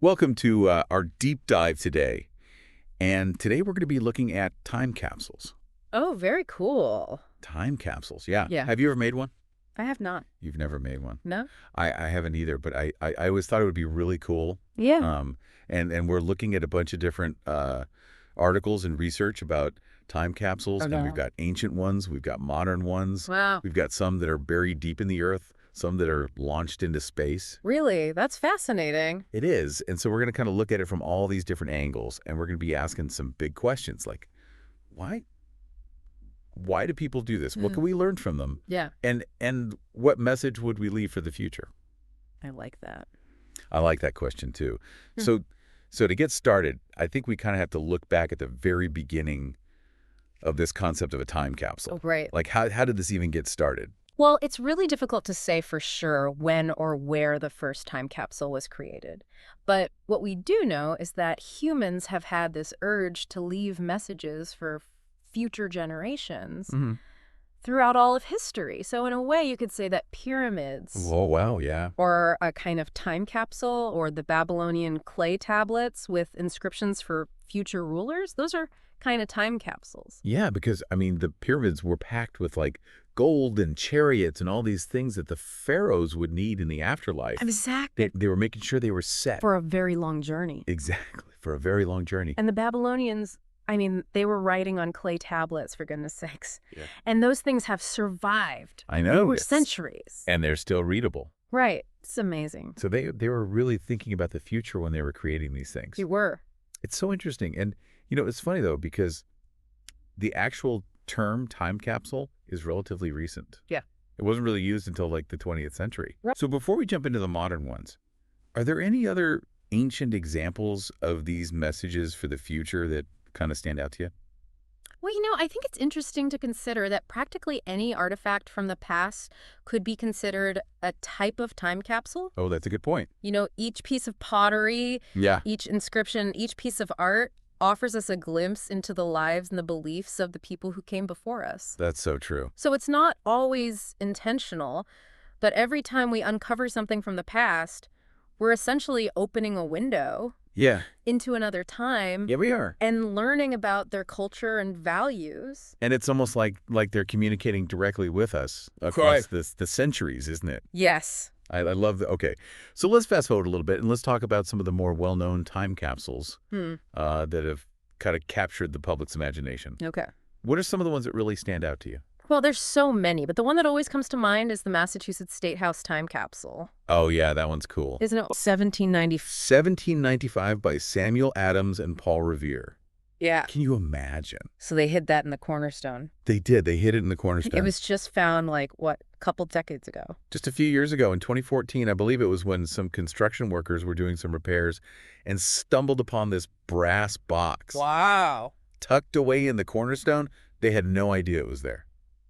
Welcome to our deep dive today. And today we're going to be looking at time capsules. Oh, very cool. Time capsules, yeah. Yeah. Have you ever made one? I have not. You've never made one. No? I haven't either, but I always thought it would be really cool. Yeah. And we're looking at a bunch of different articles and research about time capsules. And we've got ancient ones. We've got modern ones. Wow. We've got some that are buried deep in the earth, some that are launched into space. Really? That's fascinating. It is. And so we're going to kind of look at it from all these different angles, and we're going to be asking some big questions like, why do people do this? What can we learn from them? Yeah. And what message would we leave for the future? I like that. I like that question too. So to get started, I think we kind of have to look back at the very beginning of this concept of a time capsule. Oh, great. Like how did this even get started? Well, it's really difficult to say for sure when or where the first time capsule was created. But what we do know is that humans have had this urge to leave messages for future generations throughout all of history. So in a way, you could say that pyramids Oh, wow, yeah. or a kind of time capsule or the Babylonian clay tablets with inscriptions for future rulers, those are kind of time capsules. Yeah, because, I mean, the pyramids were packed with, like, gold and chariots and all these things that the pharaohs would need in the afterlife. Exactly. They were making sure they were set. For a very long journey. Exactly, for a very long journey. And the Babylonians, I mean, they were writing on clay tablets, for goodness sakes. Yeah. And those things have survived. I know. For centuries. And they're still readable. Right. It's amazing. So they were really thinking about the future when they were creating these things. You were. It's so interesting. And, it's funny, though, because the actual term time capsule is relatively recent. Yeah. It wasn't really used until, like, the 20th century. Right. So before we jump into the modern ones, are there any other ancient examples of these messages for the future that kind of stand out to you? Well, I think it's interesting to consider that practically any artifact from the past could be considered a type of time capsule. Oh, that's a good point. Each piece of pottery, Yeah. each inscription, each piece of art offers us a glimpse into the lives and the beliefs of the people who came before us. That's so true. So it's not always intentional, but every time we uncover something from the past, we're essentially opening a window Yeah. into another time. Yeah, we are. And learning about their culture and values. And it's almost like they're communicating directly with us across the centuries, isn't it? Yes. I love that. Okay, so let's fast forward a little bit and let's talk about some of the more well-known time capsules that have kind of captured the public's imagination. Okay. What are some of the ones that really stand out to you? Well, there's so many, but the one that always comes to mind is the Massachusetts State House time capsule. Oh, yeah, that one's cool. Isn't it 1790? 1795 by Samuel Adams and Paul Revere. Yeah. Can you imagine? So they hid that in the cornerstone. They did. They hid it in the cornerstone. It was just found, a couple decades ago. Just a few years ago, in 2014, I believe it was when some construction workers were doing some repairs and stumbled upon this brass box. Wow. Tucked away in the cornerstone. They had no idea it was there.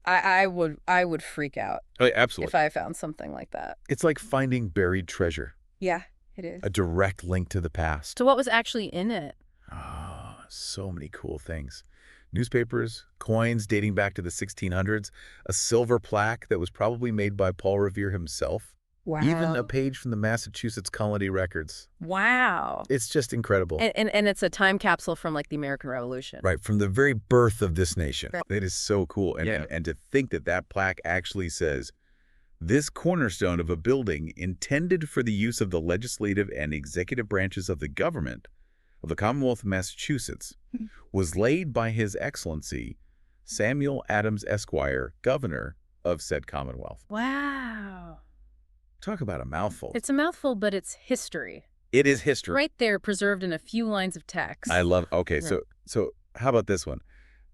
I would freak out. Oh, absolutely. If I found something like that. It's like finding buried treasure. Yeah, it is. A direct link to the past. So what was actually in it? Oh, so many cool things. Newspapers, coins dating back to the 1600s, a silver plaque that was probably made by Paul Revere himself. Wow. Even a page from the Massachusetts Colony Records. Wow. It's just incredible. And it's a time capsule from the American Revolution. Right, from the very birth of this nation. Right. It is so cool. And to think that plaque actually says, this cornerstone of a building intended for the use of the legislative and executive branches of the government of the Commonwealth of Massachusetts was laid by His Excellency Samuel Adams, Esquire, Governor of said Commonwealth. Wow. Talk about a mouthful. It's a mouthful, but it's history. It is history. Right there, preserved in a few lines of text. I love. Okay, Right. so how about this one?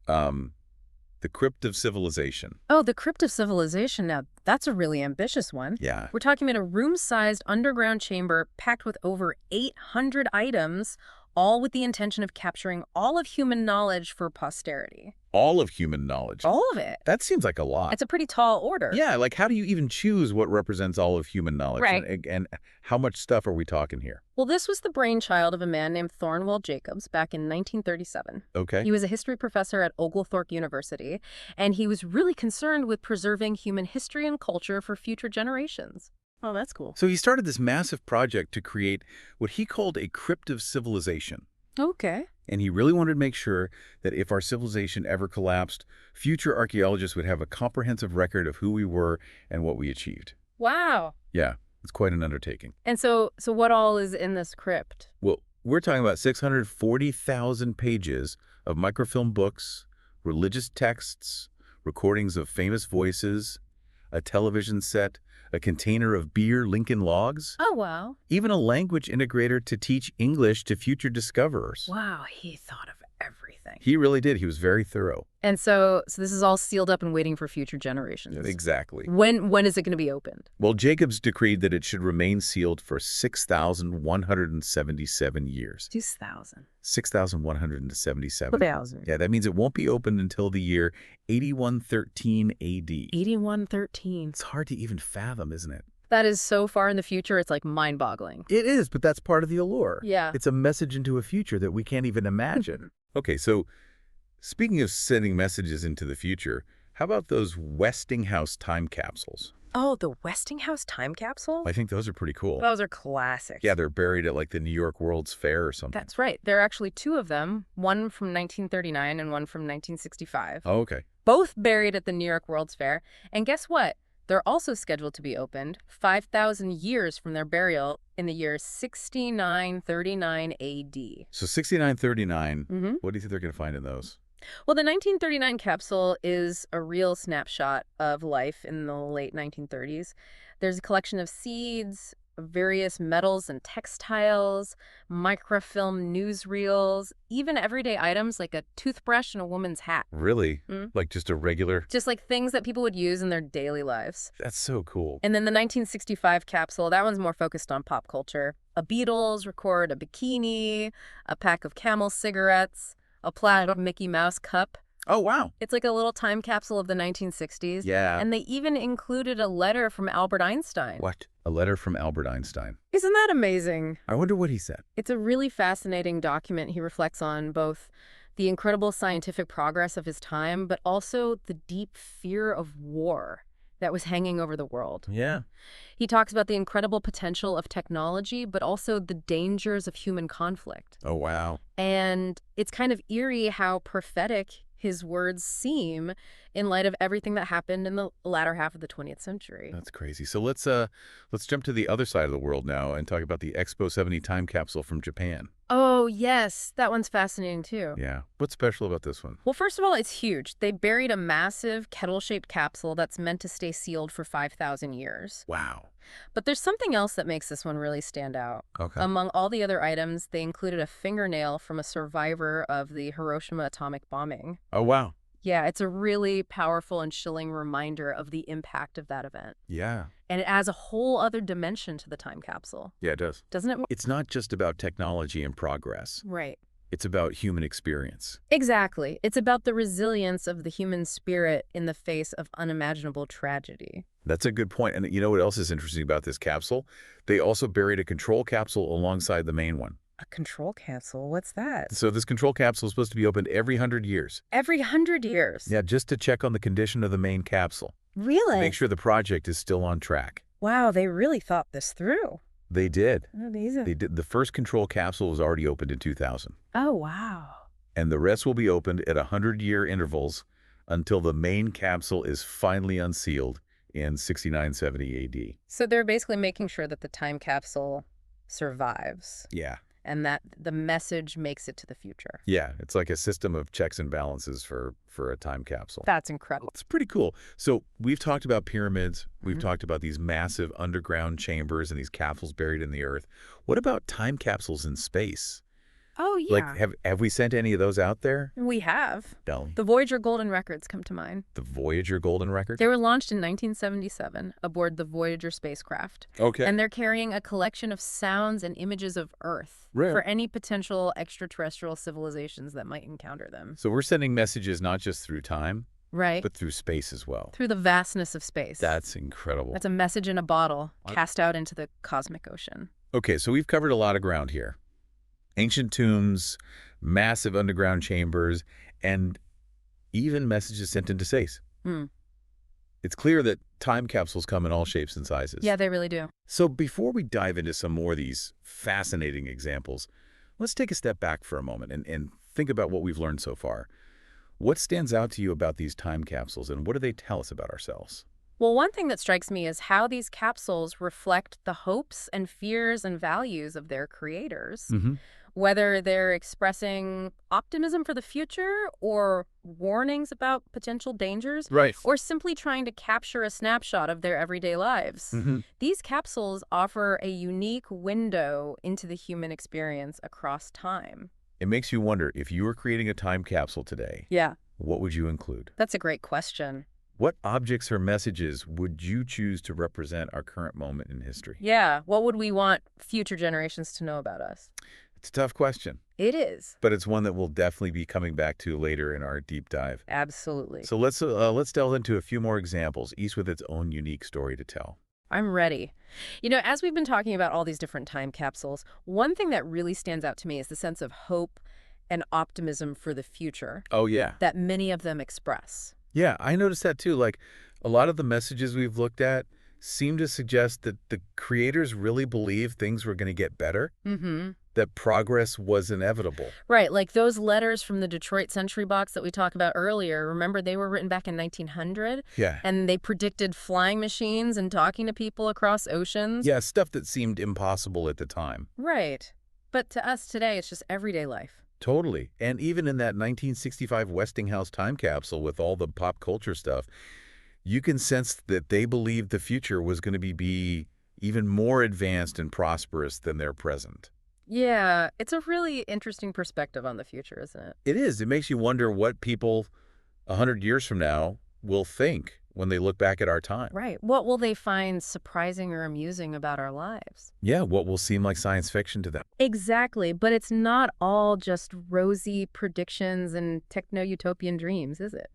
The Crypt of Civilization. Oh, the Crypt of Civilization. Now, that's a really ambitious one. Yeah. We're talking about a room-sized underground chamber packed with over 800 items, all with the intention of capturing all of human knowledge for posterity. All of human knowledge. All of it. That seems like a lot. It's a pretty tall order. Yeah, like how do you even choose what represents all of human knowledge? Right. And how much stuff are we talking here? Well, this was the brainchild of a man named Thornwell Jacobs back in 1937. Okay. He was a history professor at Oglethorpe University, and he was really concerned with preserving human history and culture for future generations. Oh, that's cool. So he started this massive project to create what he called a cryptive civilization. Okay. And he really wanted to make sure that if our civilization ever collapsed, future archaeologists would have a comprehensive record of who we were and what we achieved. Wow. Yeah, it's quite an undertaking. And so what all is in this crypt? Well, we're talking about 640,000 pages of microfilm books, religious texts, recordings of famous voices, a television set, a container of beer Lincoln logs, Oh, wow. even a language integrator to teach English to future discoverers. Wow, he thought of everything. He really did. He was very thorough. And so this is all sealed up and waiting for future generations. Exactly. When is it going to be opened? Well, Jacobs decreed that it should remain sealed for 6,177 years. 2000. 6,177. 2000. Yeah, that means it won't be opened until the year 8113 AD. 8113. It's hard to even fathom, isn't it? That is so far in the future, it's like mind-boggling. It is, but that's part of the allure. Yeah. It's a message into a future that we can't even imagine. Okay, so speaking of sending messages into the future, how about those Westinghouse time capsules? Oh, the Westinghouse time capsule? I think those are pretty cool. Those are classics. Yeah, they're buried at like the New York World's Fair or something. That's right. There are actually two of them, one from 1939 and one from 1965. Oh, okay. Both buried at the New York World's Fair. And guess what? They're also scheduled to be opened 5,000 years from their burial in the year 6939 AD. So 6939, Mm-hmm. what do you think they're going to find in those? Well, the 1939 capsule is a real snapshot of life in the late 1930s. There's a collection of seeds, various metals and textiles, microfilm newsreels, even everyday items like a toothbrush and a woman's hat. Really? Mm. Like just a regular? Just like things that people would use in their daily lives. That's so cool. And then the 1965 capsule, that one's more focused on pop culture. A Beatles record a bikini, a pack of Camel cigarettes, a plaid Mickey Mouse cup. Oh, wow. It's like a little time capsule of the 1960s. Yeah. And they even included a letter from Albert Einstein. What? A letter from Albert Einstein. Isn't that amazing? I wonder what he said. It's a really fascinating document. He reflects on both the incredible scientific progress of his time, but also the deep fear of war that was hanging over the world. Yeah. He talks about the incredible potential of technology, but also the dangers of human conflict. Oh, wow. And it's kind of eerie how prophetic his words seem in light of everything that happened in the latter half of the 20th century. That's crazy. So let's jump to the other side of the world now and talk about the Expo 70 time capsule from Japan. Oh, yes. That one's fascinating, too. Yeah. What's special about this one? Well, first of all, it's huge. They buried a massive kettle-shaped capsule that's meant to stay sealed for 5,000 years. Wow. But there's something else that makes this one really stand out. Okay. Among all the other items, they included a fingernail from a survivor of the Hiroshima atomic bombing. Oh, wow. Yeah, it's a really powerful and chilling reminder of the impact of that event. Yeah. And it adds a whole other dimension to the time capsule. Yeah, it does. Doesn't it? It's not just about technology and progress. Right. It's about human experience. Exactly. It's about the resilience of the human spirit in the face of unimaginable tragedy. That's a good point. And you know what else is interesting about this capsule? They also buried a control capsule alongside the main one. A control capsule? What's that? So this control capsule is supposed to be opened every 100 years. Every 100 years? Yeah, just to check on the condition of the main capsule. Really? Make sure the project is still on track. Wow, they really thought this through. They did. Oh, these are... They did. The first control capsule was already opened in 2000. Oh, wow. And the rest will be opened at 100-year intervals until the main capsule is finally unsealed in 6970 AD. So they're basically making sure that the time capsule survives. Yeah. And that the message makes it to the future. Yeah, it's like a system of checks and balances for a time capsule. That's incredible. It's pretty cool. So we've talked about pyramids. We've talked about these massive underground chambers and these capsules buried in the earth. What about time capsules in space? Oh, yeah. Like, have we sent any of those out there? We have. No. The Voyager Golden Records come to mind. The Voyager Golden Record? They were launched in 1977 aboard the Voyager spacecraft. Okay. And they're carrying a collection of sounds and images of Earth for any potential extraterrestrial civilizations that might encounter them. So we're sending messages not just through time, Right. but through space as well. Through the vastness of space. That's incredible. That's a message in a bottle cast out into the cosmic ocean. Okay, so we've covered a lot of ground here. Ancient tombs, massive underground chambers, and even messages sent into space. Hmm. It's clear that time capsules come in all shapes and sizes. Yeah, they really do. So before we dive into some more of these fascinating examples, let's take a step back for a moment and think about what we've learned so far. What stands out to you about these time capsules, and what do they tell us about ourselves? Well, one thing that strikes me is how these capsules reflect the hopes and fears and values of their creators. Hmm. Whether they're expressing optimism for the future or warnings about potential dangers Right. or simply trying to capture a snapshot of their everyday lives. Hmm. These capsules offer a unique window into the human experience across time. It makes you wonder, if you were creating a time capsule today, Yeah, what would you include? that's a great question. What objects or messages would you choose to represent our current moment in history? Yeah, what would we want future generations to know about us? It's a tough question, It is. but it's one that we'll definitely be coming back to later in our deep dive. Absolutely. So let's delve into a few more examples, each with its own unique story to tell. I'm ready. As we've been talking about all these different time capsules, one thing that really stands out to me is the sense of hope and optimism for the future Oh, yeah. that many of them express. Yeah, I noticed that too. Like, a lot of the messages we've looked at seem to suggest that the creators really believe things were going to get better, Mm-hmm. that progress was inevitable. Right, like those letters from the Detroit Century Box that we talked about earlier. Remember, they were written back in 1900, Yeah. and they predicted flying machines and talking to people across oceans. Yeah, stuff that seemed impossible at the time. Right. But to us today, it's just everyday life. Totally. And even in that 1965 Westinghouse time capsule with all the pop culture stuff, you can sense that they believed the future was going to be even more advanced and prosperous than their present. Yeah, it's a really interesting perspective on the future, isn't it? It is. It makes you wonder what people 100 years from now will think when they look back at our time. Right. What will they find surprising or amusing about our lives? Yeah, what will seem like science fiction to them. Exactly, but it's not all just rosy predictions and techno-utopian dreams, is it?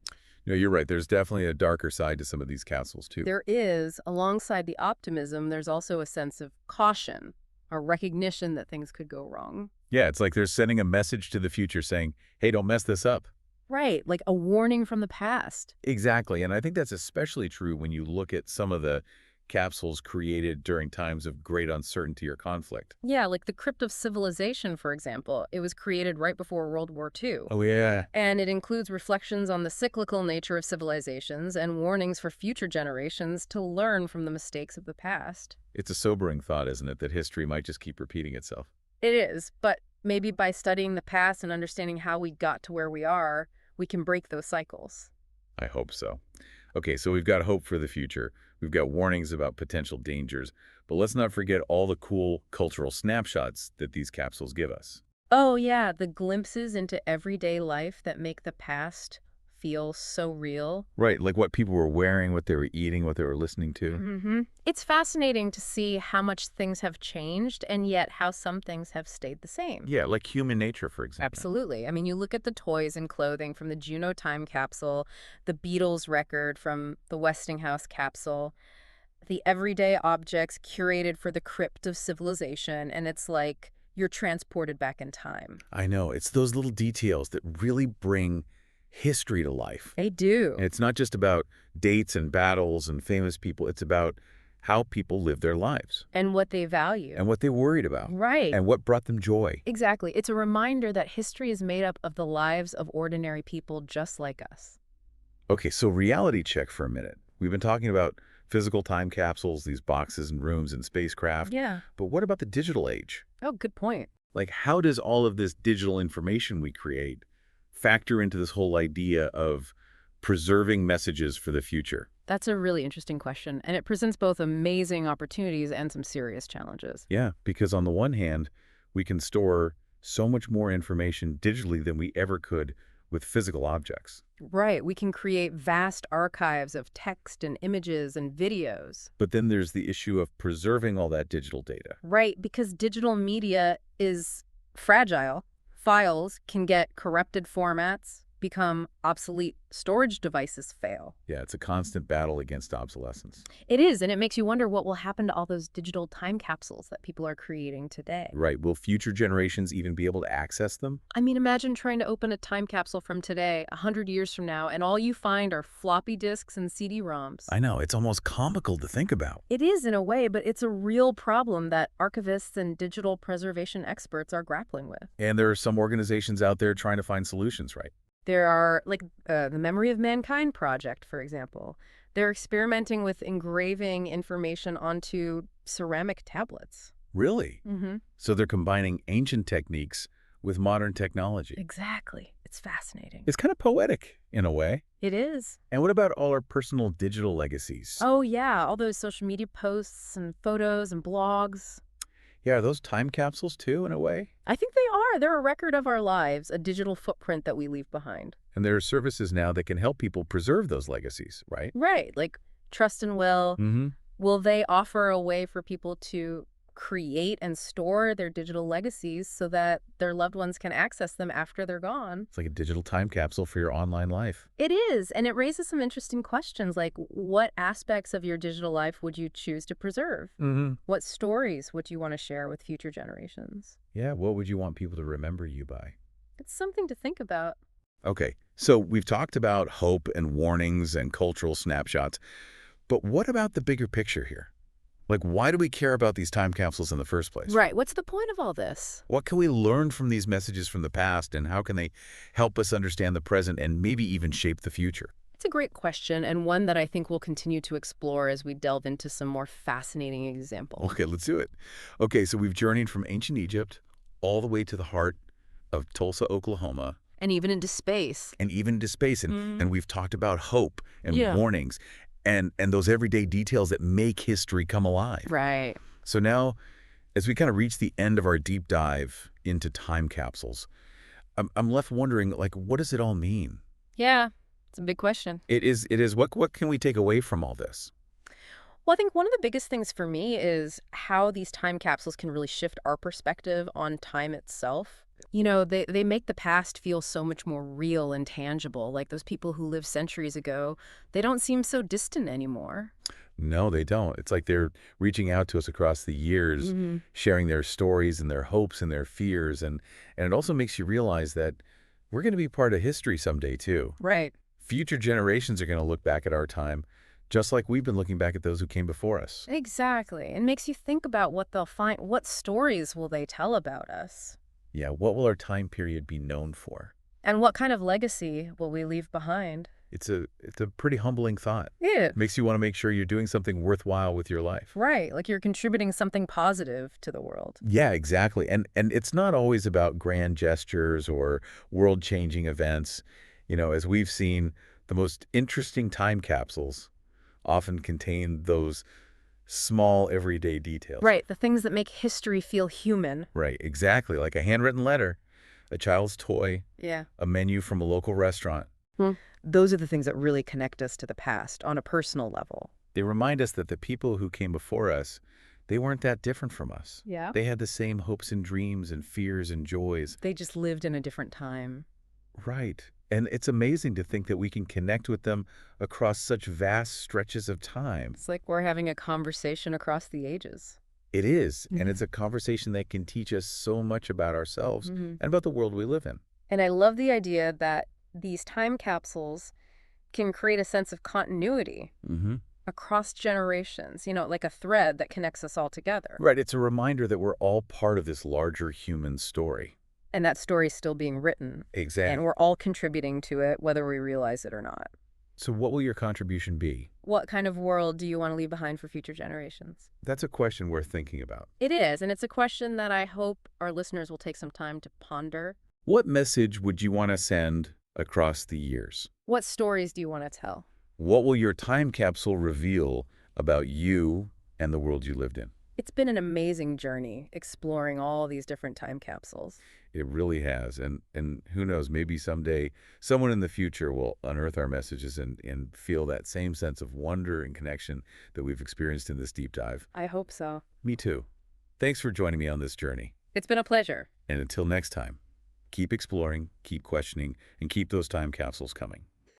No, you're right. There's definitely a darker side to some of these capsules, too. There is, alongside the optimism, there's also a sense of caution, a recognition that things could go wrong. Yeah, it's like they're sending a message to the future saying, hey, don't mess this up. Right, like a warning from the past. Exactly. And I think that's especially true when you look at some of the capsules created during times of great uncertainty or conflict. Yeah, like the Crypt of Civilization, for example. It was created right before World War II. Oh, yeah. And it includes reflections on the cyclical nature of civilizations and warnings for future generations to learn from the mistakes of the past. It's a sobering thought, isn't it, that history might just keep repeating itself. It is, but maybe by studying the past and understanding how we got to where we are, we can break those cycles. I hope so. Okay, so we've got hope for the future. We've got warnings about potential dangers. But let's not forget all the cool cultural snapshots that these capsules give us. Oh, yeah, the glimpses into everyday life that make the past feel so real. Right, like what people were wearing, what they were eating, what they were listening to. Mm-hmm. It's fascinating to see how much things have changed and yet how some things have stayed the same. Yeah, like human nature, for example. Absolutely. I mean, you look at the toys and clothing from the Juno time capsule, the Beatles record from the Westinghouse capsule, the everyday objects curated for the Crypt of Civilization, and it's like you're transported back in time. I know. It's those little details that really bring history to life. They do. And it's not just about dates and battles and famous people. It's about how people live their lives And what they value. and what they worried about Right. and what brought them joy. Exactly. It's a reminder that history is made up of the lives of ordinary people just like us. Okay, so reality check for a minute. We've been talking about physical time capsules, these boxes and rooms and spacecraft. Yeah. But what about the digital age? Oh, good point. Like, how does all of this digital information we create factor into this whole idea of preserving messages for the future? That's a really interesting question, and it presents both amazing opportunities and some serious challenges. Yeah, because on the one hand, we can store so much more information digitally than we ever could with physical objects. Right, we can create vast archives of text and images and videos. But then there's the issue of preserving all that digital data. Right, because digital media is fragile. Files can get corrupted formats, become obsolete, storage devices fail. Yeah, it's a constant battle against obsolescence. It is, and it makes you wonder what will happen to all those digital time capsules that people are creating today. Right. Will future generations even be able to access them? I mean, imagine trying to open a time capsule from today, 100 years from now, and all you find are floppy disks and CD-ROMs. I know, it's almost comical to think about. It is in a way, but it's a real problem that archivists and digital preservation experts are grappling with. And there are some organizations out there trying to find solutions, right? There are, like, the Memory of Mankind Project, for example. They're experimenting with engraving information onto ceramic tablets. Really? Mm-hmm. So they're combining ancient techniques with modern technology. Exactly. It's fascinating. It's kind of poetic in a way. It is. And what about all our personal digital legacies? Oh, yeah, all those social media posts and photos and blogs. Yeah, are those time capsules too, in a way? I think they are. They're a record of our lives, a digital footprint that we leave behind. And there are services now that can help people preserve those legacies, right? Right, like Trust and Will. Mm-hmm. Will they offer a way for people to create and store their digital legacies so that their loved ones can access them after they're gone? It's like a digital time capsule for your online life. It is, and it raises some interesting questions like what aspects of your digital life would you choose to preserve? Mm-hmm. What stories would you want to share with future generations? Yeah, what would you want people to remember you by? It's something to think about. Okay, so we've talked about hope and warnings and cultural snapshots, but what about the bigger picture here? Like, why do we care about these time capsules in the first place? Right, what's the point of all this? What can we learn from these messages from the past, and how can they help us understand the present and maybe even shape the future? It's a great question, and one that I think we'll continue to explore as we delve into some more fascinating examples. Okay, let's do it. Okay, so we've journeyed from ancient Egypt all the way to the heart of Tulsa, Oklahoma, And even into space. and even into space, and we've talked about hope and Yeah. warnings and those everyday details that make history come alive. Right. So now, as we kind of reach the end of our deep dive into time capsules, I'm left wondering, like, what does it all mean? Yeah, it's a big question. It is. What can we take away from all this? Well, I think one of the biggest things for me is how these time capsules can really shift our perspective on time itself. You know, they make the past feel so much more real and tangible. Like those people who lived centuries ago, they don't seem so distant anymore. No, they don't. It's like they're reaching out to us across the years, sharing their stories and their hopes and their fears. And it also makes you realize that we're going to be part of history someday, too. Right. Future generations are going to look back at our time, just like we've been looking back at those who came before us. Exactly. It makes you think about what they'll find. What stories will they tell about us? Yeah, what will our time period be known for? And what kind of legacy will we leave behind? It's a pretty humbling thought. Yeah. Makes you want to make sure you're doing something worthwhile with your life. Right. Like you're contributing something positive to the world. Yeah, exactly. And it's not always about grand gestures or world-changing events. You know, as we've seen, the most interesting time capsules often contain those small everyday details. Right. The things that make history feel human. Right, exactly. Like a handwritten letter, a child's toy, Yeah. a menu from a local restaurant. Those are the things that really connect us to the past on a personal level. They remind us that the people who came before us, they weren't that different from us. Yeah. They had the same hopes and dreams and fears and joys. They just lived in a different time. Right. And it's amazing to think that we can connect with them across such vast stretches of time. It's like we're having a conversation across the ages. It is. And it's a conversation that can teach us so much about ourselves and about the world we live in. And I love the idea that these time capsules can create a sense of continuity across generations, you know, like a thread that connects us all together. Right. It's a reminder that we're all part of this larger human story. And that story's still being written. Exactly. And we're all contributing to it, whether we realize it or not. So what will your contribution be? What kind of world do you want to leave behind for future generations? That's a question worth thinking about. It is, and it's a question that I hope our listeners will take some time to ponder. What message would you want to send across the years? What stories do you want to tell? What will your time capsule reveal about you and the world you lived in? It's been an amazing journey exploring all these different time capsules. It really has. And who knows, maybe someday someone in the future will unearth our messages and feel that same sense of wonder and connection that we've experienced in this deep dive. I hope so. Me too. Thanks for joining me on this journey. It's been a pleasure. And until next time, Keep exploring, keep questioning, and keep those time capsules coming.